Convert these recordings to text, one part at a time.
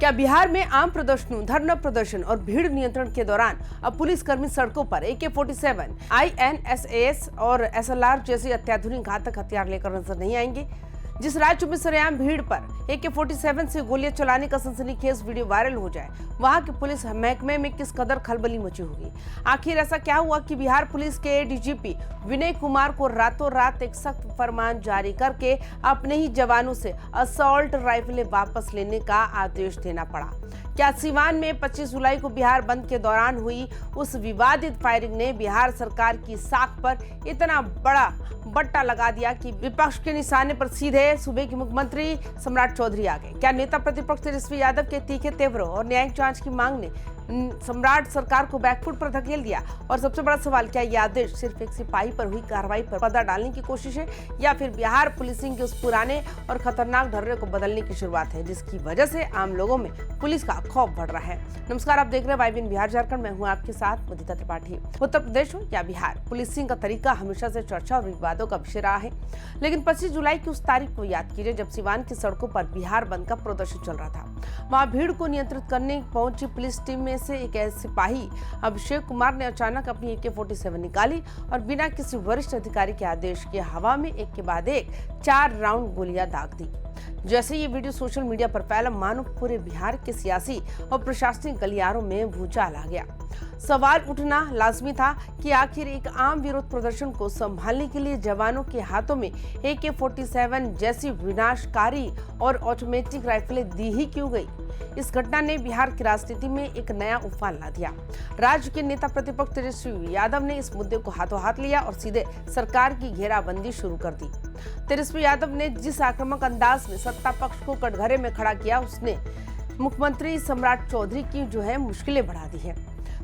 क्या बिहार में आम प्रदर्शनों, धरना प्रदर्शन और भीड़ नियंत्रण के दौरान अब पुलिसकर्मी सड़कों पर AK-47, INSAS और SLR जैसे अत्याधुनिक घातक हथियार लेकर नजर नहीं आएंगे? जिस राज्य में सरेआम भीड़ पर AK-47 से गोलियां चलाने का सनसनीखेज वीडियो वायरल हो जाए, वहां के पुलिस महकमे में किस कदर खलबली मची होगी। आखिर ऐसा क्या हुआ कि बिहार पुलिस के DGP विनय कुमार को रातों रात एक सख्त फरमान जारी करके अपने ही जवानों से असॉल्ट राइफलें वापस लेने का आदेश देना पड़ा? क्या सीवान में 25 जुलाई को बिहार बंद के दौरान हुई उस विवादित फायरिंग ने बिहार सरकार की साख पर इतना बड़ा बट्टा लगा दिया कि विपक्ष के निशाने पर सीधे सूबे के मुख्यमंत्री सम्राट चौधरी आ गए? क्या नेता प्रतिपक्ष तेजस्वी यादव के तीखे तेवरों और न्यायिक जांच की मांग ने सम्राट सरकार को बैकफुट पर धकेल दिया? और सबसे बड़ा सवाल, क्या यह आदेश सिर्फ एक सिपाही पर हुई कार्रवाई पर पर्दा डालने की कोशिश है या फिर बिहार पुलिसिंग के उस पुराने और खतरनाक ढर्रे को बदलने की शुरुआत है, जिसकी वजह से आम लोगों में पुलिस का खौफ बढ़ रहा है? नमस्कार, आप देख रहे हैं YBN बिहार झारखंड। मैं हूं आपके साथ मुदिता त्रिपाठी। उत्तर प्रदेश हो या बिहार, पुलिसिंग का तरीका हमेशा से चर्चा और विवादों का विषय रहा है। लेकिन 25 जुलाई की उस तारीख को याद कीजिए जब सीवान की सड़कों पर बिहार बंद का प्रदर्शन चल रहा था। वहां भीड़ को नियंत्रित करने पहुंची पुलिस टीम में से एक सिपाही अभिषेक कुमार ने अचानक अपनी AK-47 निकाली और बिना किसी वरिष्ठ अधिकारी के आदेश के हवा में एक के बाद एक 4 राउंड गोलियां दाग दी। जैसे ये वीडियो सोशल मीडिया पर फैला, मानो पूरे बिहार के सियासी और प्रशासनिक गलियारों में भूचाल आ गया। सवाल उठना लाजमी था कि आखिर एक आम विरोध प्रदर्शन को संभालने के लिए जवानों के हाथों में AK-47 जैसी विनाशकारी और ऑटोमेटिक राइफलें दी ही क्यों गई? इस घटना ने बिहार की राजनीति में एक नया उफान ला दिया। राज्य के नेता प्रतिपक्ष तेजस्वी यादव ने इस मुद्दे को हाथों हाथ लिया और सीधे सरकार की घेराबंदी शुरू कर दी। तेजस्वी यादव ने जिस आक्रामक अंदाज में सत्ता पक्ष को कटघरे में खड़ा किया, उसने मुख्यमंत्री सम्राट चौधरी की मुश्किलें बढ़ा दी है।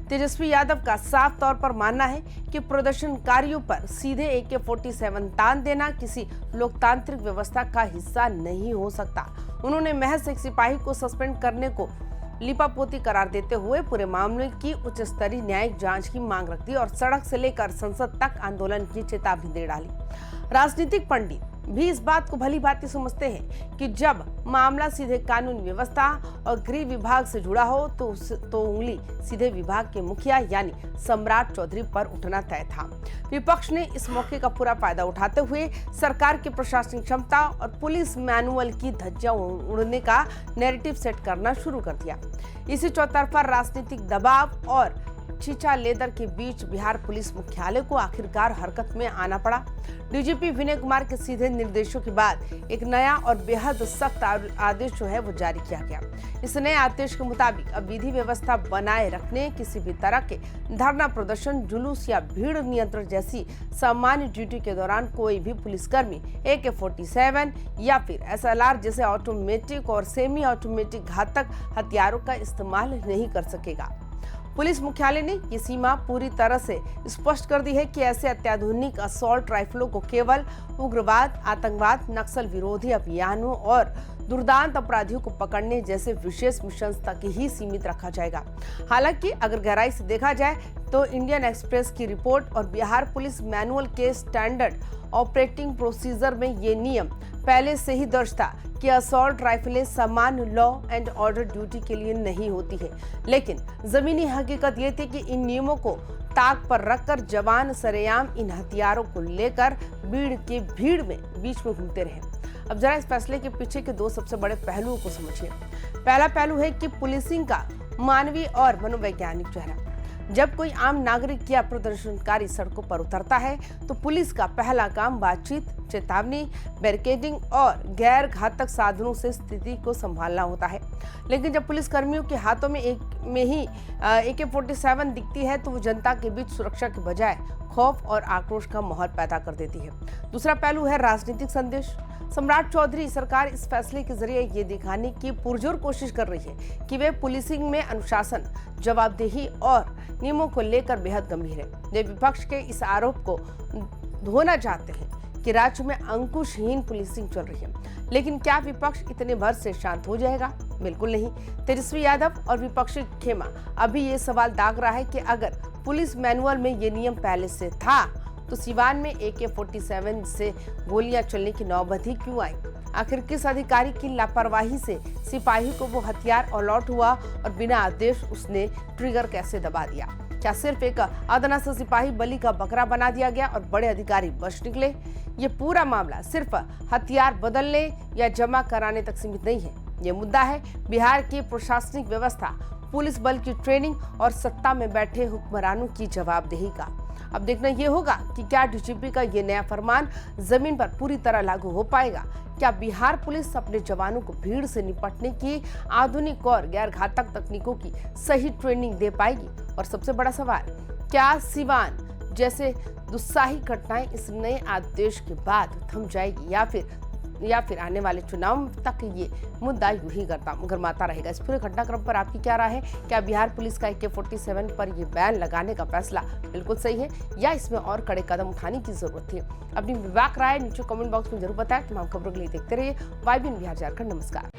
तेजस्वी यादव का साफ तौर पर मानना है कि प्रदर्शनकारियों पर सीधे AK-47 तान देना किसी लोकतांत्रिक व्यवस्था का हिस्सा नहीं हो सकता। उन्होंने महज एक सिपाही को सस्पेंड करने को लिपापोती करार देते हुए पूरे मामले की उच्च स्तरीय न्यायिक जांच की मांग रख दी और सड़क से लेकर संसद तक आंदोलन की चेतावनी दे डाली। राजनीतिक पंडित भी इस बात को भली भांति समझते हैं कि जब मामला सीधे कानून व्यवस्था और गृह विभाग से जुड़ा हो तो उंगली सीधे विभाग के मुखिया यानी सम्राट चौधरी पर उठना तय था। विपक्ष ने इस मौके का पूरा फायदा उठाते हुए सरकार की प्रशासनिक क्षमता और पुलिस मैनुअल की धज्जियां उड़ने का नैरेटिव सेट करना शुरू कर दिया। इसी चौतरफा राजनीतिक दबाव और छीछा लेदर के बीच बिहार पुलिस मुख्यालय को आखिरकार हरकत में आना पड़ा। DGP विनय कुमार के सीधे निर्देशों के बाद एक नया और बेहद सख्त आदेश वो जारी किया गया। इस नए आदेश के मुताबिक अब विधि व्यवस्था बनाए रखने, किसी भी तरह के धरना प्रदर्शन, जुलूस या भीड़ नियंत्रण जैसी सामान्य ड्यूटी के दौरान कोई भी पुलिसकर्मी AK-47 या फिर SLR जैसे ऑटोमेटिक और सेमी ऑटोमेटिक घातक हथियारों का इस्तेमाल नहीं कर सकेगा। पुलिस मुख्यालय ने ये सीमा पूरी तरह से स्पष्ट कर दी है कि ऐसे अत्याधुनिक असॉल्ट राइफलों को केवल उग्रवाद, आतंकवाद, नक्सल विरोधी अभियानों और दुर्दांत अपराधियों को पकड़ने जैसे विशेष मिशन तक ही सीमित रखा जाएगा। हालांकि अगर गहराई से देखा जाए तो इंडियन एक्सप्रेस की रिपोर्ट और बिहार पुलिस मैनुअल के स्टैंडर्ड ऑपरेटिंग प्रोसीजर में ये नियम पहले से ही दर्ज था कि असॉल्ट राइफलें सामान्य लॉ एंड ऑर्डर ड्यूटी के लिए नहीं होती है। लेकिन जमीनी हकीकत ये थी कि इन नियमों को ताक पर रखकर जवान सरेआम इन हथियारों को लेकर भीड़ में बीच में घूमते रहे। अब जरा इस फैसले के पीछे के 2 सबसे बड़े पहलुओं को समझिए। पहला पहलू है कि पुलिसिंग का मानवीय और मनोवैज्ञानिक चेहरा। जब कोई आम नागरिक या प्रदर्शनकारी सड़कों पर उतरता है तो पुलिस का पहला काम बातचीत, चेतावनी, बैरिकेडिंग और गैर घातक साधनों से स्थिति को संभालना होता है। लेकिन जब पुलिस कर्मियों के हाथों में ही AK-47 दिखती है तो वो जनता के बीच सुरक्षा के बजाय खौफ और आक्रोश का माहौल पैदा कर देती है। दूसरा पहलू है राजनीतिक संदेश। सम्राट चौधरी सरकार इस फैसले के जरिए ये दिखाने की पुरजोर कोशिश कर रही है कि वे पुलिसिंग में अनुशासन, जवाबदेही और नियमों को लेकर बेहद गंभीर है। वे विपक्ष के इस आरोप को धोना चाहते हैं कि राज्य में अंकुशहीन पुलिसिंग चल रही है। लेकिन क्या विपक्ष इतने भर से शांत हो जाएगा? बिल्कुल नहीं। तेजस्वी यादव और विपक्षी खेमा अभी ये सवाल दाग रहा है कि अगर पुलिस मैनुअल में ये नियम पहले से था तो सीवान में AK-47 से गोलियां चलने की नौबत ही क्यों आई? आखिर किस अधिकारी की लापरवाही से सिपाही को वो हथियार अलॉट हुआ और बिना आदेश उसने ट्रिगर कैसे दबा दिया? क्या सिर्फ एक अदना सा सिपाही बलि का बकरा बना दिया गया और बड़े अधिकारी बच निकले? ये पूरा मामला सिर्फ हथियार बदलने या जमा कराने तक सीमित नहीं है। ये मुद्दा है बिहार की प्रशासनिक व्यवस्था, पुलिस बल की ट्रेनिंग और सत्ता में बैठे हुक्मरानों की जवाबदेही का। अब देखना यह होगा कि क्या डीजीपी का ये नया फरमान जमीन पर पूरी तरह लागू हो पाएगा। क्या बिहार पुलिस अपने जवानों को भीड़ से निपटने की आधुनिक और गैर घातक तकनीकों की सही ट्रेनिंग दे पाएगी? और सबसे बड़ा सवाल, क्या सिवान जैसे दुस्साही घटनाएं इस नए आदेश के बाद थम जाएगी या फिर आने वाले चुनाव तक ये मुद्दा यूं ही गरमाता रहेगा? इस पूरे घटनाक्रम पर आपकी क्या राय है? क्या बिहार पुलिस का AK-47 पर ये बैन लगाने का फैसला बिल्कुल सही है या इसमें और कड़े कदम उठाने की जरूरत थी? अपनी विवेक राय नीचे कमेंट बॉक्स में जरूर बताएं। तमाम खबरों के लिए देखते रहिए YBN बिहार झारखंड। नमस्कार।